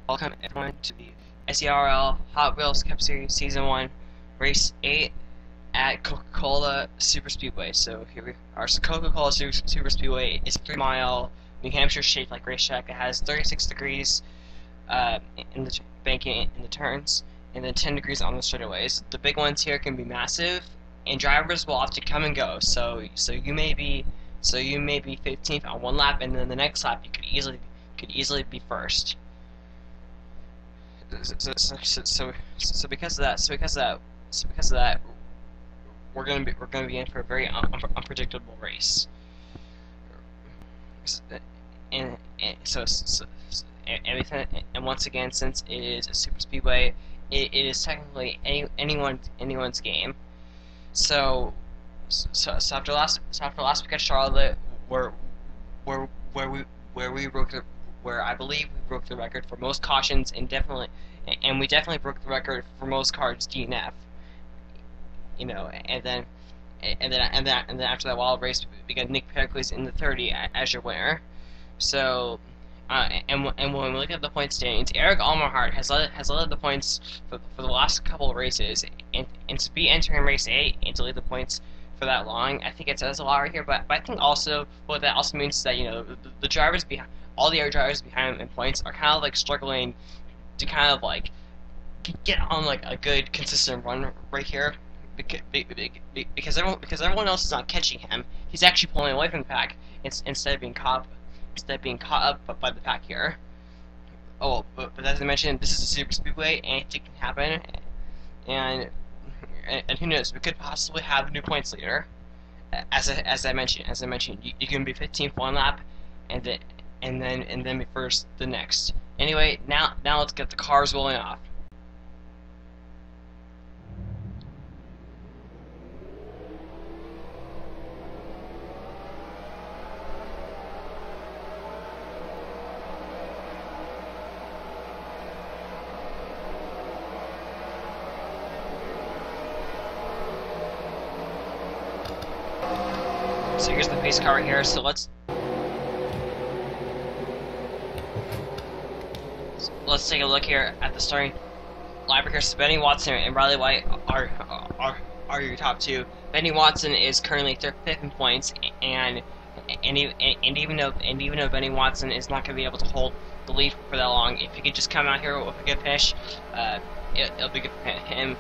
Welcome everyone to the SERL Hot Wheels Cup Series Season 1 Race 8 at Coca-Cola Super Speedway. So here we are. So Coca-Cola Super Speedway is a 3-mile New Hampshire shaped like racetrack. It has 36 degrees in the banking in the turns and then 10 degrees on the straightaways. The big ones here can be massive and drivers will often come and go. So you may be 15th on one lap, and then the next lap you could easily be first. So because of that, we're gonna be in for a very unpredictable race. And once again, since it is a super speedway, it is technically anyone's game. So after last week at Charlotte, where I believe we broke the record for most cautions and we definitely broke the record for most cards DNF. You know, and then after that wild race, we got Nick Pericles in the 30 as your winner. So, and when we look at the point standings, Eric Almerhart has led the points for the last couple of races, and to be entering race 8 and to lead the points for that long, I think it says a lot right here. But I think also what that also means is that, you know, the drivers behind, all the other drivers behind him in points are kind of like struggling to kind of like get on like a good consistent run right here, because everyone else is not catching him. He's actually pulling away from the pack instead of being caught up by the pack here. Oh, but as I mentioned, this is a super speedway, and it can happen, and who knows, we could possibly have a new points leader. As I mentioned, you can be 15th one lap, and then be first the next. Anyway, now let's get the cars rolling off. So here's the pace car right here. So let's take a look here at the starting lineup here. So Benny Watson and Riley White are your top two. Benny Watson is currently 5th in points, and even though Benny Watson is not going to be able to hold the lead for that long, if he could just come out here with a good finish, it'll be good for him.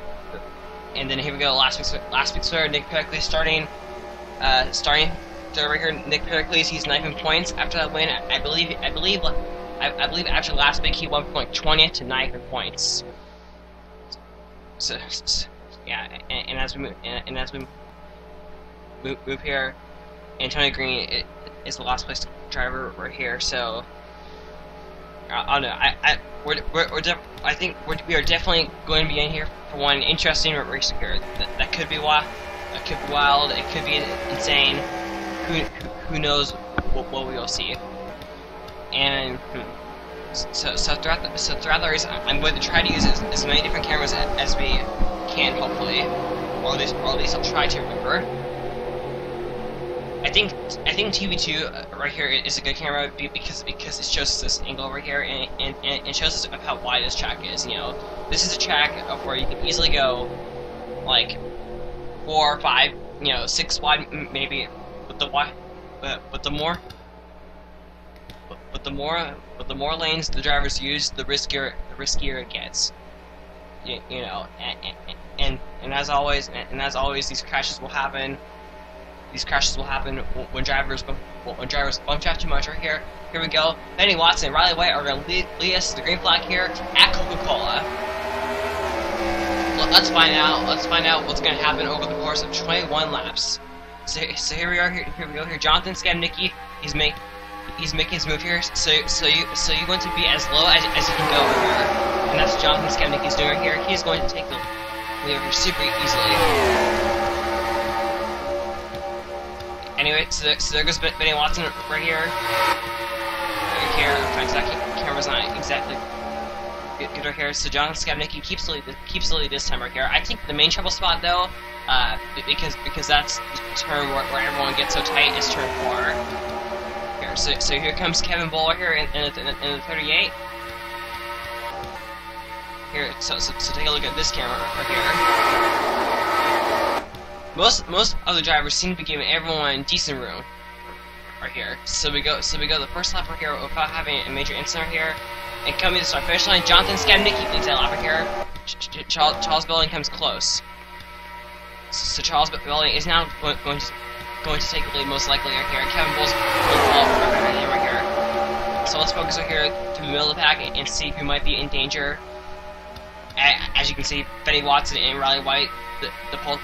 And then here we go, last week's winner, Nick Pericles starting third right here. Nick Pericles, he's 9th in points. After that win, I believe after last week he went from like 20th to 9th in points. So yeah, and as we move here, Antonio Green is the last place driver right here. So I don't know. I think we are definitely going to be in here for one interesting race here. That could be wild. It could be wild. It could be insane. Who knows what we will see. And so throughout the race, I'm going to try to use as many different cameras as we can, hopefully, or at least I'll try to remember. I think TV2 right here is a good camera because it shows us this angle right here, and it shows us how wide this track is. You know, this is a track of where you can easily go like 4 or 5, you know, 6 wide maybe, but the more lanes the drivers use, the riskier it gets. You know, and as always, these crashes will happen. These crashes will happen when drivers bump track too much. Right here, here we go. Benny Watson and Riley White are going to lead us to the green flag here at Coca-Cola. Let's find out what's going to happen over the course of 21 laps. So here we go. Jonathan Skabnicki, he's making his move here. So you're going to be as low as you can go over here, and that's what Jonathan Skabnicki's doing right here. He's going to take the lead over super easily. Anyway, so there goes Benny Watson right here. Right here, that camera's not exactly good right here. So Jonathan Skabnicki keeps the lead this time right here. I think the main trouble spot though, because that's the turn where everyone gets so tight, is turn 4. Here, so here comes Kevin Bowler here in the 38. here. So take a look at this camera right here. Most of the drivers seem to be giving everyone decent room right here. So we go the first lap right here without having a major incident right here. And coming to the start finish line, Jonathan Skabnicki leads that lap right here. Charles Belling comes close. So Charles Belling is now going to take the lead most likely right here. Kevin Bull's right here. So let's focus right here to the middle of the pack and see who might be in danger. As you can see, Benny Watson and Riley White, the front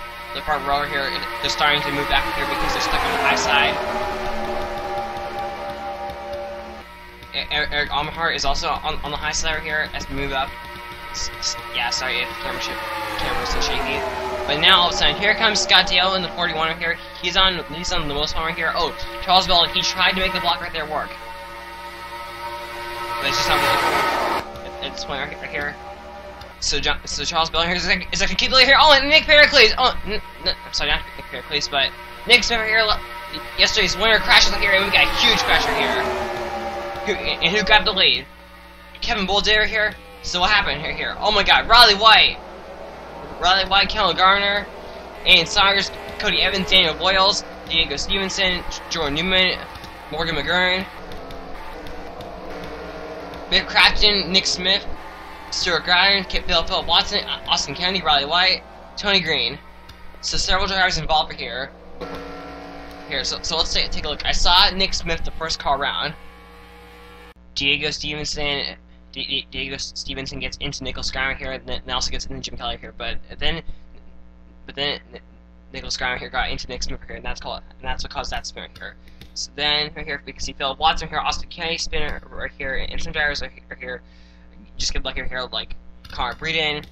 row here, they're starting to move back here because they're stuck on the high side. Eric Almahart is also on the high side right here as we move up. Yeah, sorry if the camera was so shaky. But now all of a sudden, here comes Scott Dale in the 41 right here. He's on the most one right here. Oh, Charles Bell, he tried to make the block right there work. But it's just not really at this point right here. So Charles Bell here is going to keep the lead here. Oh, and Nick Pericles. Oh, I'm sorry, not Nick Pericles, but Nick Smith right here. Yesterday's winner crashes right here, and we got a huge crash right here. Who grabbed the lead? Kevin Bull did right here. So what happened here? Oh my God, Riley White, Kendall Garner, Aiden Saunders, Cody Evans, Daniel Boyles, Diego Stevenson, Jordan Newman, Morgan McGurn, Mick Crafton, Nick Smith, Stuart Gradden, Philip Watson, Austin Kennedy, Riley White, Tony Green. So several drivers involved here. So let's take a look. I saw Nick Smith the first car round. Diego Stevenson gets into Nicholas Schreimer here, and then also gets into Jim Kelly here. But then Nicholas Schreimer here got into Nick Smith here, and that's what caused that spin right here. So then right here we can see Philip Watson here, Austin Kennedy spinner right here, and some drivers are here. Just get lucky here, like Connor Breeden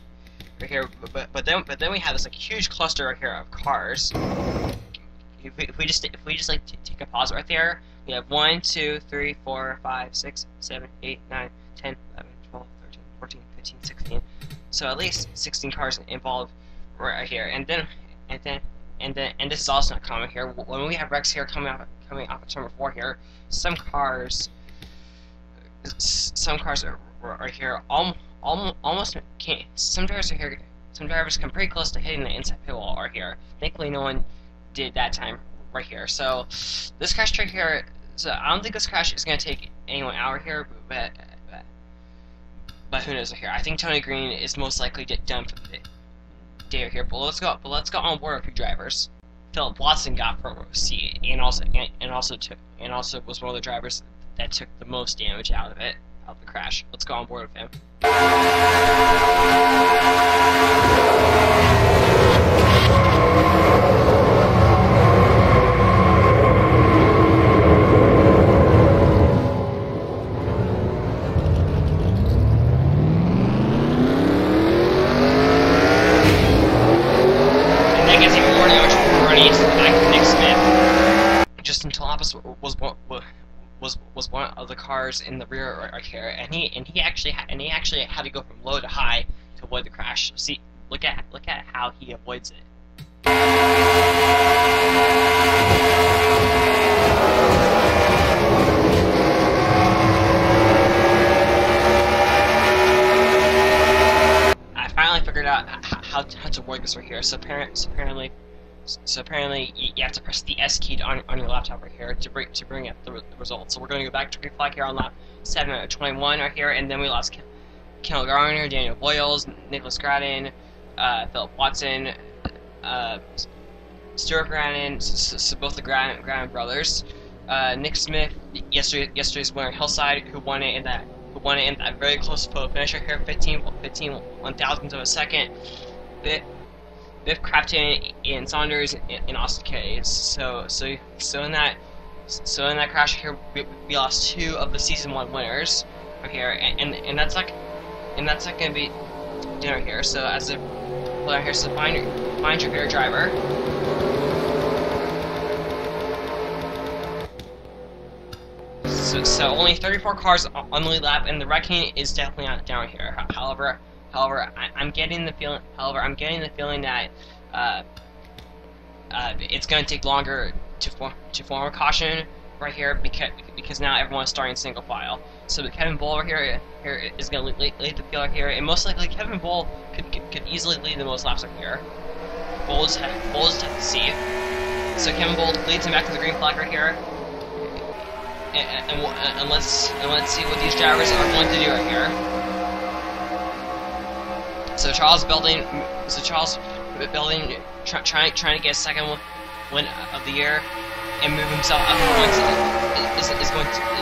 right here. But then we have this like huge cluster right here of cars. If we just like take a pause right there, we have 1, 2, 3, 4, 5, 6, 7, 8, 9, 10, 11, 12, 13, 14, 15, 16. So at least 16 cars involved right here. And this is also not common here. When we have wrecks here coming off of turn 4 here, some cars are here almost can't. Some drivers are here. Some drivers come pretty close to hitting the inside pit wall right here. Thankfully, no one did that time right here. So this crash right here. So I don't think this crash is going to take anyone out right here, but who knows here. I think Tony Green is most likely done for the day right here. But let's go on board a few drivers. Philip Watson got front row seat, and also was one of the drivers that took the most damage out of the crash. Let's go on board with him. Justin Talapas was one of the cars in the rear right here, and he actually had to go from low to high to avoid the crash. See, look at how he avoids it. I finally figured out how to avoid this right here. So apparently you have to press the S key on your laptop right here to bring up the results. So we're going to go back to green flag here on lap 7 out of 21 right here, and then we lost Kendall Garner, Daniel Boyles, Nicholas Gradden, Philip Watson, Stuart Gradden, so both the Gradden brothers, Nick Smith, yesterday's winner Hillside, who won it in that very close photo finish right here, 15 1,000ths of a second. Biff Crafton and Saunders and Austin K. So in that crash here, we lost 2 of the season 1 winners right here, and that's not gonna be dinner here. So as a player here, so find your fair driver. So only 34 cars on the lead lap, and the wrecking is definitely not down here. However, I'm getting the feeling that it's going to take longer to form a caution right here because now everyone's starting single file. So Kevin Bull over here is going to lead the field here, and most likely Kevin Bull could easily lead the most laps over here. Bull just have to see. So Kevin Bull leads him back to the green flag right here, and let's see what these drivers are going to do right here. So Charles Building, trying to get a second win of the year and move himself up in points is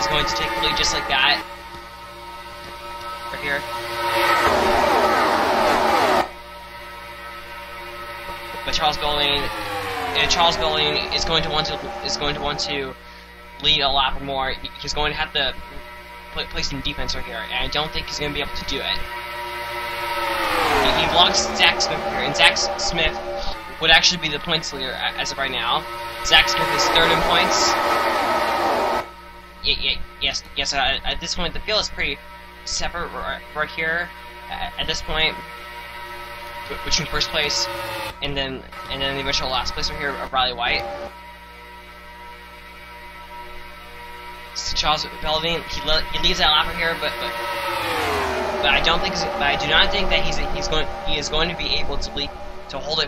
going to take the lead just like that. Right here. But Charles Building is going to want to lead a lap or more. He's going to have to play some defense right here, and I don't think he's going to be able to do it. He blocks Zach Smith here, and Zach Smith would actually be the points leader as of right now. Zach Smith is third in points. Yes. At this point, the field is pretty separate right here. At this point, between first place and then the eventual last place right here of Riley White. So Charles Belvin, he leads that lap right here, but I do not think that he is going to be able to hold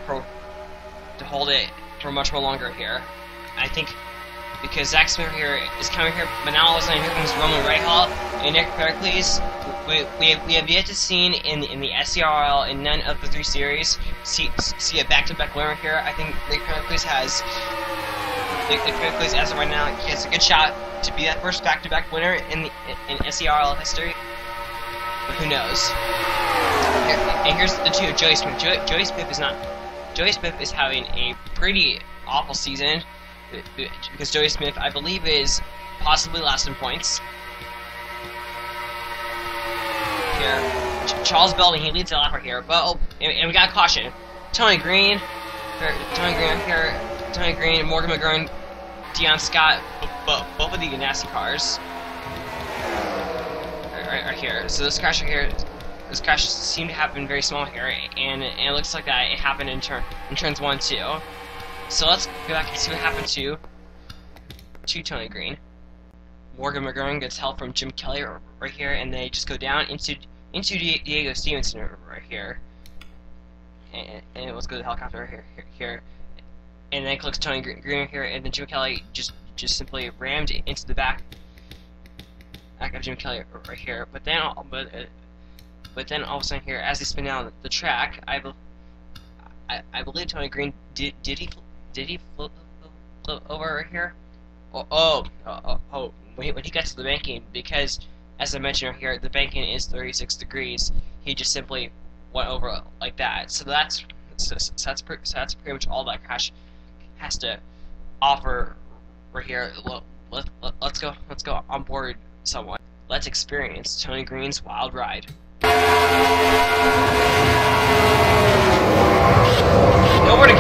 it for much more longer here. I think because Zach Smith here is coming here, but now all of a sudden here comes Roman Rahal and Nick Pericles. We have yet to see in the SERL in none of the 3 series see a back-to-back winner here. I think Nick Pericles as of right now, he has a good shot to be that first back-to-back winner in SERL history. But who knows? And here's the two: Joey Smith. Joey Smith is having a pretty awful season because Joey Smith, I believe, is possibly last in points. Here, Charles Belvin, he leads the lap right here, but and we got a caution. Tony Green here, Morgan McGurn, Dion Scott, both of the nasty cars. Right here. So this crash right here, this crash seemed to happen very small here, and it looks like that it happened in turns 1 and 2. So let's go back and see what happened to Tony Green. Morgan McGurn gets help from Jim Kelly right here, and they just go down into Diego Stevenson right here. And let's go to the helicopter here. And then clicks Tony Green here, and then Jim Kelly just simply rammed into the back of Jim Kelly right here. But then all of a sudden here, as they spin down the track, I believe Tony Green did he flip over right here? Oh, when he got to the banking, because as I mentioned right here, the banking is 36 degrees. He just simply went over like that. So that's pretty much all that crash has to offer right here. Let's go on board someone. Let's experience Tony Green's wild ride. Nowhere to go.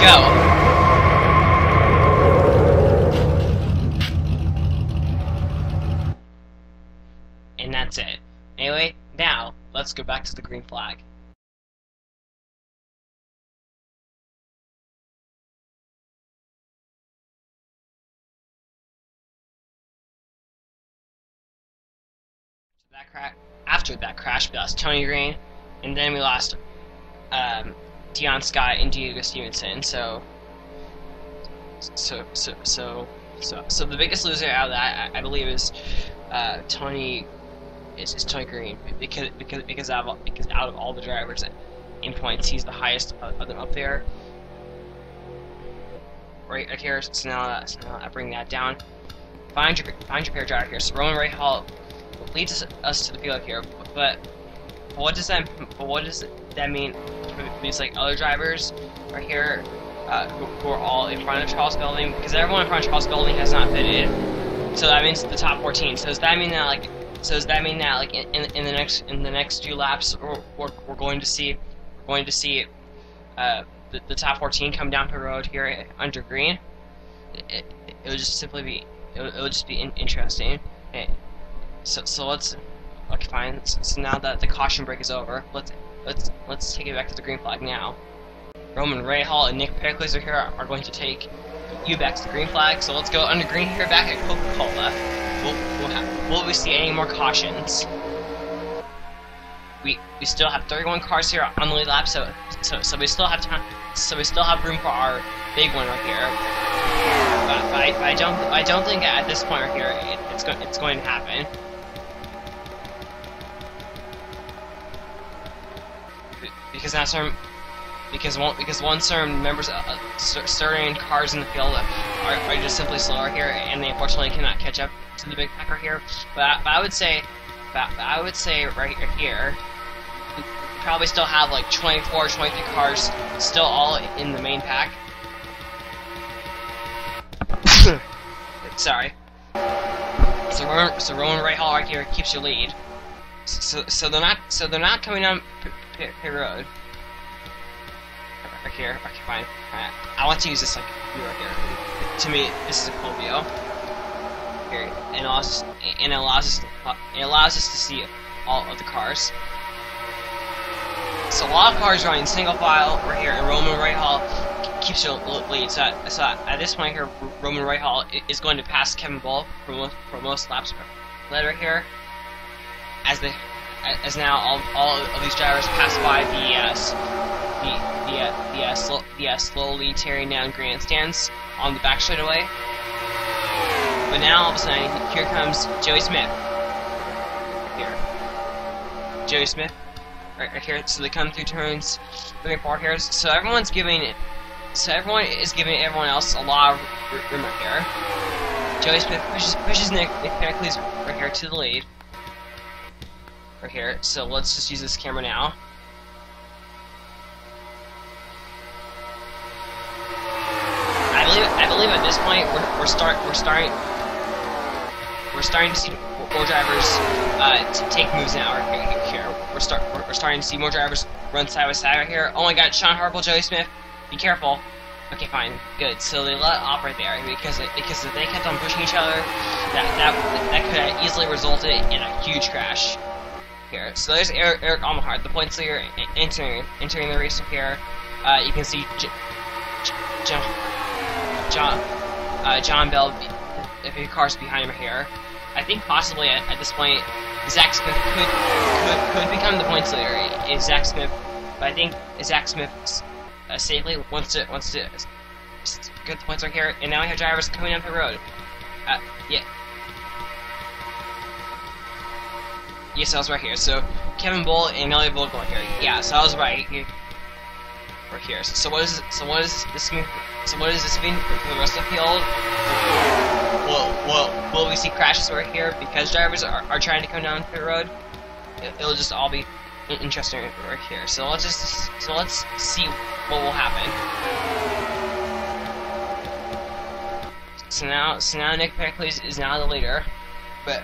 And that's it. Anyway, now let's go back to the green flag. After that crash, we lost Tony Green, and then we lost Dion Scott and Diego Stevenson. So the biggest loser out of that, I believe, is Tony Green, because out of all the drivers in points, he's the highest of them up there. Right here. So now I bring that down. Find your pair driver here. So Roman Rahal leads us to the field here, but what does that mean for these other drivers right here who are all in front of Charles Building? Because everyone in front of Charles Building has not pitted, so that means the top 14. So does that mean that in the next few laps we're going to see the top 14 come down the road here under green? It would just simply be interesting. So let's fine. So now that the caution break is over, let's take it back to the green flag now. Roman Rahal and Nick Pericles are going to take you back to the green flag. So let's go under green here back at Coca-Cola. will we see any more cautions? We still have 31 cars here on the lead lap, so we still have time. So we still have room for our big one right here. But I don't think at this point right here it's going to happen. Because now certain members certain cars in the field are just simply slower here, and they unfortunately cannot catch up to the big pack right here. But I would say right here, we probably still have like 24, 23 cars still all in the main pack. Sorry. So Roman Rahal right here keeps your lead. So they're not coming down pit road. Right here. Okay, fine. I want to use this like view right here. To me, this is a cool view. Here, and it allows us to see all of the cars. So a lot of cars running single file right here, and Roman Rahal keeps your lead. So at this point here, Roman Rahal is going to pass Kevin Bull for most laps later here, as now all of these drivers pass by the slowly tearing down grandstands on the back straightaway. But now all of a sudden, here comes Joey Smith. Here, Joey Smith, right here. So they come through turns 3 and 4 here. So everyone is giving everyone else a lot of room right here. Joey Smith pushes Nick Pericles right here to the lead. Right here. So let's just use this camera now. I believe at this point we're starting to see more drivers to take moves now right here. We're starting to see more drivers run side by side right here. Oh my God, Sean Harple, Joey Smith, be careful. Okay, fine, good. So they let off right there because if they kept on pushing each other, that could have easily resulted in a huge crash. Here, so there's Eric Almahart, the points leader, entering the race here. You can see John Bell, a few cars behind him here. I think possibly at this point, Zach Smith could become the points leader. Is Zach Smith? But I think Zach Smith safely wants to get the points right here. And now we have drivers coming up the road. Yeah. Yes, I was right here. So Kevin Bull and Elliot Vogel here. Yeah, so I was right. Right here. So what does this mean? So what does this mean for the rest of the field? Will we see crashes right here because drivers are trying to come down the road? It'll just all be interesting right here. So let's see what will happen. So now Nick Pericles is now the leader, but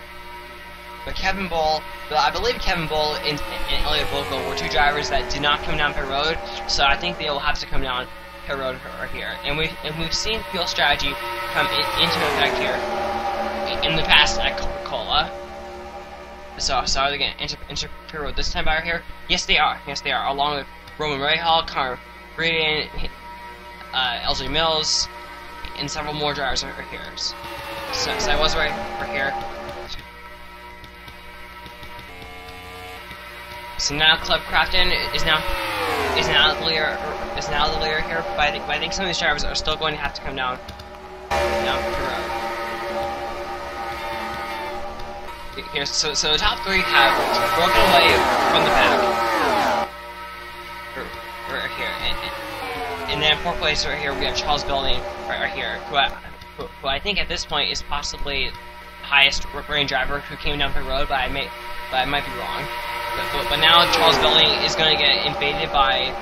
Kevin Bull, I believe Kevin Bull and Elliot Vogel were two drivers that did not come down pit road, so I think they will have to come down pit road right here. And we've seen fuel strategy come into effect here in the past at Coca-Cola. So are they going to enter pit road this time by here? Yes, they are. Yes, they are. Along with Roman Rahal, Connor Breeden, LJ Mills, and several more drivers right here. So I was right here. So now Club Crafton is now the leader here, but I think some of these drivers are still going to have to come down the road. Here, so the top three have broken away from the pack. Right here, and then in 4th place right here we have Charles Belding right here, who I think at this point is possibly the highest ranked driver who came down the road, but I might be wrong. But now Charles Belding is going to get invaded by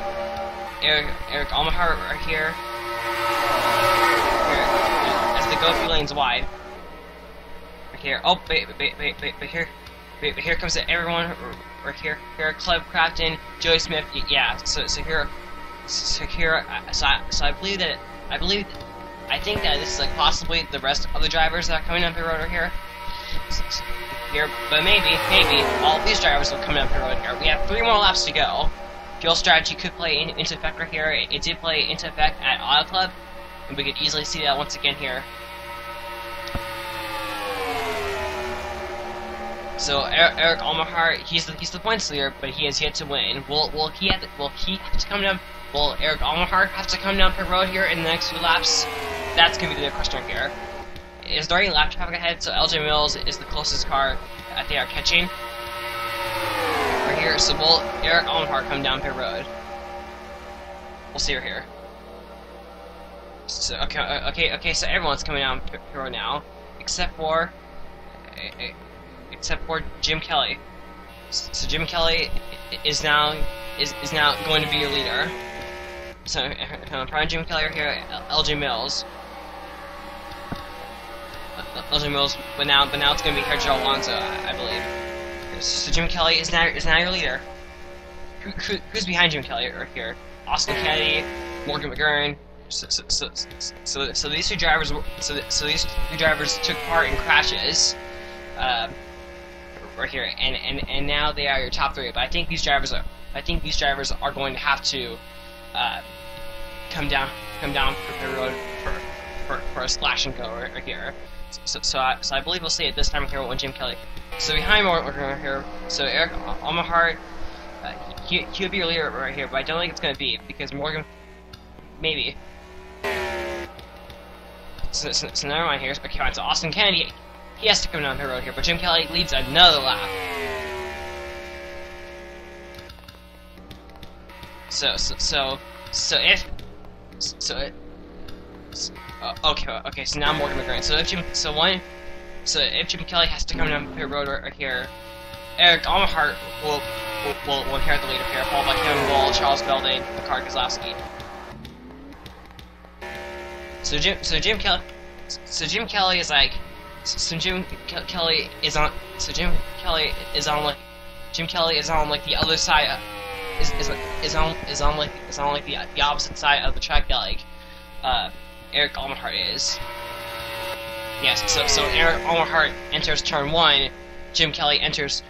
Eric Almahart right here. As they go a few lanes wide. Right here. Oh, but here comes everyone right here. Here, Club Crafton, Joey Smith. Yeah. So I think that this is like possibly the rest of the drivers that are coming up the road right here. Here, but maybe all of these drivers will come up the road here. We have 3 more laps to go. Fuel strategy could play into effect right here. It did play into effect at Auto Club, and we could easily see that once again here. So Eric Almahart, he's the points leader, but he has yet to win. Will he have to come down? Will Eric Almahart have to come down pit road here in the next few laps? That's gonna be the question here. Is there any lap traffic ahead? So LJ Mills is the closest car that they are catching. Right here, so will Eric Almahart come down pit road? We'll see her here. So okay. So everyone's coming down pit road now, except for Jim Kelly. So Jim Kelly is now going to be your leader. So in front of Jim Kelly here, LJ Mills. LJ Mills, but now it's going to be Sergio Alonso, I believe. So Jim Kelly is now your leader. Who's behind Jim Kelly right here? Austin Kennedy, Morgan McGurn. So these two drivers took part in crashes, right here, and now they are your top three. But I think these drivers are going to have to come down the road for a slash and go right here. So I believe we'll see it this time here with Jim Kelly. So behind Morgan here, so Eric Almahart, he'll be your leader right here, but I don't think it's going to be, because Morgan, maybe. So never mind here. Okay, fine. So Austin Kennedy, he has to come down the road here, but Jim Kelly leads another lap. Okay. So now Morgan McGurn. So if Jim Kelly has to come down pit road right here, Eric Almahart will inherit the leader here, followed by Kevin Wall, Charles Belding, and Karl Kozlowski. So Jim Kelly is like, Jim Kelly is on like the other side, is on like the opposite side of the track that like Eric Almahart is. Yes. So Eric Almahart enters turn 1, Jim Kelly enters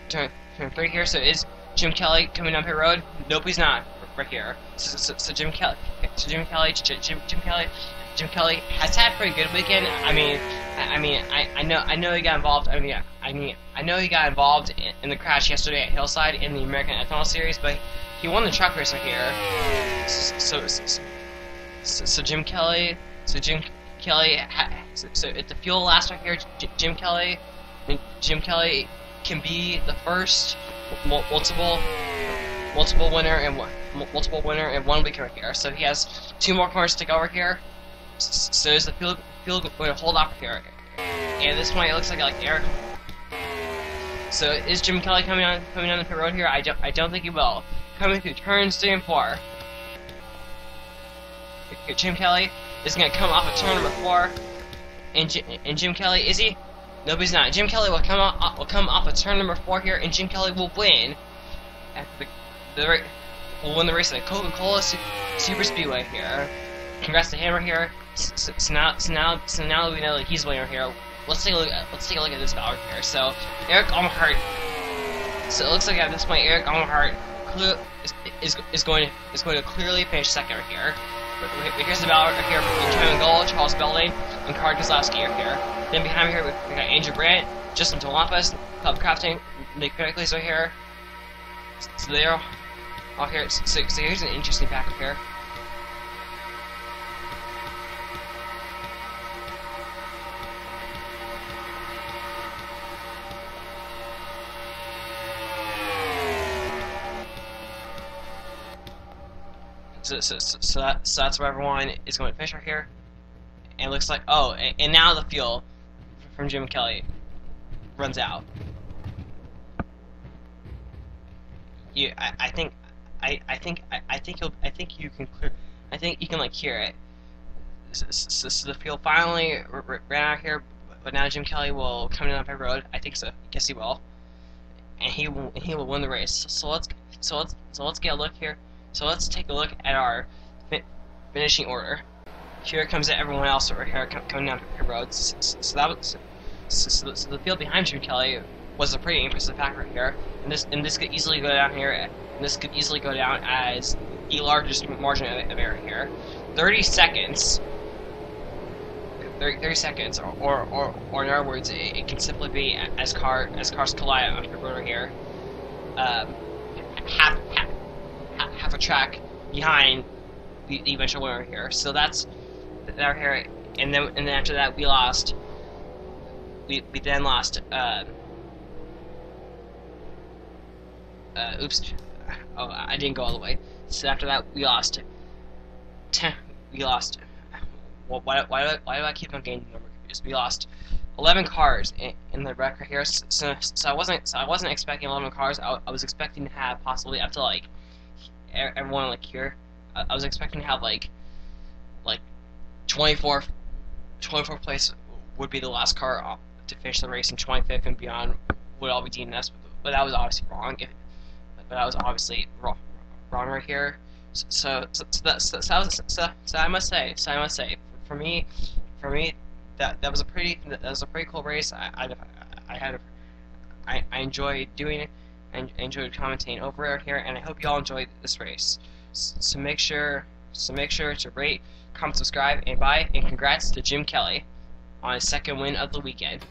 turn 3 here. So is Jim Kelly coming down pit road? Nope, he's not. Right here. So Jim Kelly has had a pretty good weekend. I know he got involved. I know he got involved in the crash yesterday at Hillside in the American Ethanol Series, but he won the truck race right here. So Jim Kelly. So if the fuel lasts right here, Jim Kelly can be the first multiple winner in 1 week right here. So he has 2 more corners to go over here. So is the field going to hold up here? And at this point, it looks like Eric. So is Jim Kelly coming on the pit road here? I don't think he will. Coming through turns 3 and 4. Jim Kelly is going to come off of turn number 4. And Jim Kelly, is he? Nope, he's not. Jim Kelly will come off of turn number 4 here, and Jim Kelly will win at will win the race at Coca-Cola Super Speedway here. Congrats to him right here. So now that we know that he's winning here, let's take a look at this battle here. So Eric Almahart. So it looks like at this point Eric Almahart is going to clearly finish second right here. But here's the battle right here between Kevin Gold, Charles Belding, and Karl Kozlowski right here. Then behind me here we got Andrew Brandt, Justin Talampas, Club Crafting, Nick Pericles right here. So they're all here. So here's an interesting pack up here. So that's where everyone is going to finish right here. And it looks like, oh, and now the fuel from Jim Kelly runs out. I think you can like hear it. So the fuel finally ran out here, but now Jim Kelly will come down pit road. I think so. I guess he will, and he will win the race. So let's get a look here. So let's take a look at our finishing order. Here comes everyone else right here coming down pit road. So the field behind Jim Kelly was a pretty impressive pack right here, and this could easily go down here. And this could easily go down as the largest margin of error here. 30 seconds 30 seconds, or in other words, it can simply be as cars collide on the road here, half a track behind the eventual winner here. So that's that here, and then after that we lost. We then lost. Oops. Oh, I didn't go all the way. So after that we lost. We lost. Well, why do I keep on getting number confused? We lost 11 cars in the record here. So I wasn't expecting 11 cars. I was expecting to have possibly up to like everyone like here. I was expecting to have like 24 place would be the last car to finish the race, and 25th and beyond would all be DNS. But that was obviously wrong. But that was obviously wrong right here. So I must say, for me, that was a pretty cool race. I enjoyed doing it, and enjoyed commentating over it here, and I hope you all enjoyed this race. So make sure to rate, comment, subscribe, and congrats to Jim Kelly on his second win of the weekend.